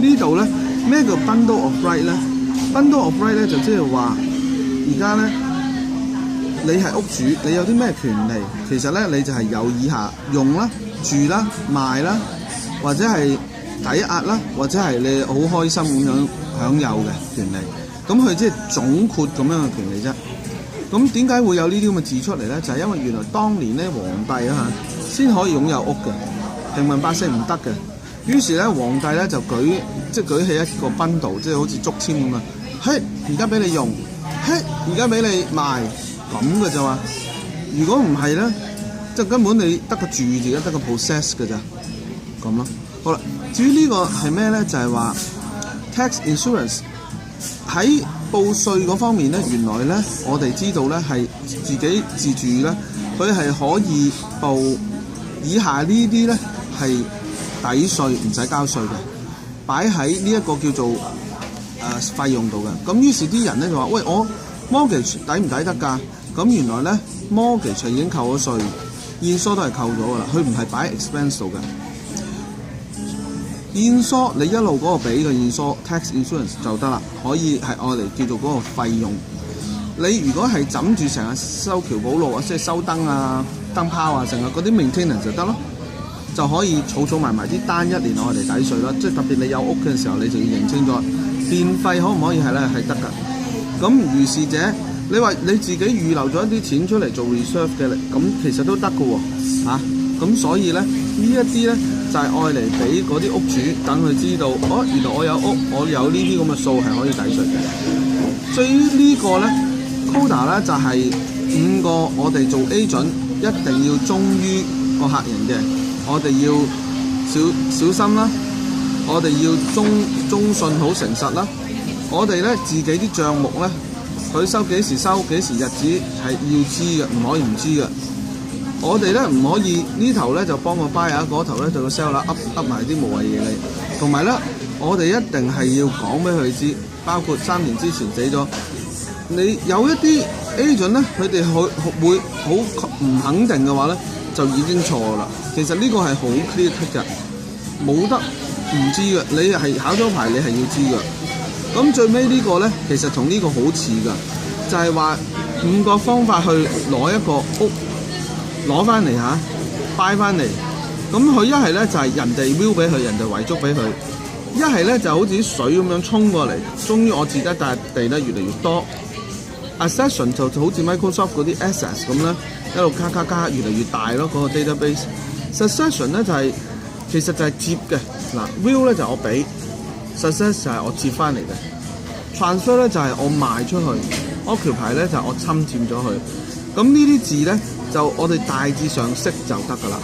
呢度咧咩叫 bundle of right 咧 ？bundle of right 咧就即係話而家咧你係屋主，你有啲咩權利？其實咧你就係有以下用啦、住啦、賣啦，或者係抵押啦，或者係你好開心咁樣享有嘅權利。咁佢即係總括咁樣嘅權利啫。咁點解會有呢啲咁嘅字出嚟咧？就係因為原來當年咧皇帝啊先可以擁有屋嘅，平民百姓唔得嘅。於是咧皇帝咧就舉起一個bundle，即係好似竹籤咁啊！嘿，而家俾你用，嘿，而家俾你賣，咁嘅啫嘛。如果唔係咧，即係根本你得個住字，得個 possess 嘅咋，咁咯。好啦，至於呢個係咩咧？就係話 tax insurance 喺報稅嗰方面咧，原來咧我哋知道咧係自己自住咧，佢係可以報以下呢啲咧係抵稅唔使交稅嘅，擺喺呢一個叫做費用度嘅。咁於是啲人咧就話：喂，我 mortgage 抵唔抵得㗎？咁原來咧 mortgage 已經扣咗稅，現疏都係扣咗㗎啦，佢唔係擺 expense 度嘅。現疏你一路嗰個俾嘅現疏 tax insurance 就得啦，可以係愛嚟叫做嗰個費用。你如果係枕住成日修橋補路啊，即係收燈啊、燈泡啊，成日嗰啲 maintenance 就得咯，就可以儲埋啲單，一年愛嚟抵稅啦。即係特別你有屋嘅時候，你就要認清楚電費可唔可以係咧係得㗎。咁如是者，你話你自己預留咗一啲錢出嚟做 reserve 嘅，咁其實都得㗎喎嚇。咁所以咧呢一啲咧就係愛嚟俾嗰啲屋主等佢知道，原來我有屋，我有呢啲咁嘅數係可以抵稅嘅。至於呢個咧 quota 咧就係5個我哋做 agent 一定要忠於個客人嘅，我哋要小心啦，我哋要忠信好誠實啦，我哋咧自己啲帳目咧，佢收幾時收幾時日子係要知嘅，唔可以唔知嘅。我哋咧唔可以呢頭咧就幫個 buyer， 嗰頭咧就個 seller 噏埋啲無謂嘢嚟。同埋咧，我哋一定係要講俾佢知，包括3年之前死咗。你有一啲 agent 咧，佢哋會好唔肯定嘅話咧，就已經錯啦。其實呢個係好 clear cut 嘅，冇得唔知嘅。你係考咗牌，你係要知嘅。咁最尾呢個咧，其實同呢個好似㗎，就係話5個方法去攞一個屋。攞翻嚟buy翻嚟，咁佢一係咧就係人哋 will 俾佢，人哋遺囑俾佢；一係咧就好似啲水咁樣衝過嚟。終於我自己笪地咧越嚟越多 ，accession 就好似 Microsoft 嗰啲 assets 咁咧，一路加越嚟越大咯，嗰個 database。succession 咧就係其實就係接嘅，嗱 will 咧就係我俾 ，success 就係我接翻嚟嘅 ，transfer 咧就係我賣出去 ，occupy 咧就係我侵佔咗佢。咁呢啲字咧就我哋大致上識就得㗎啦。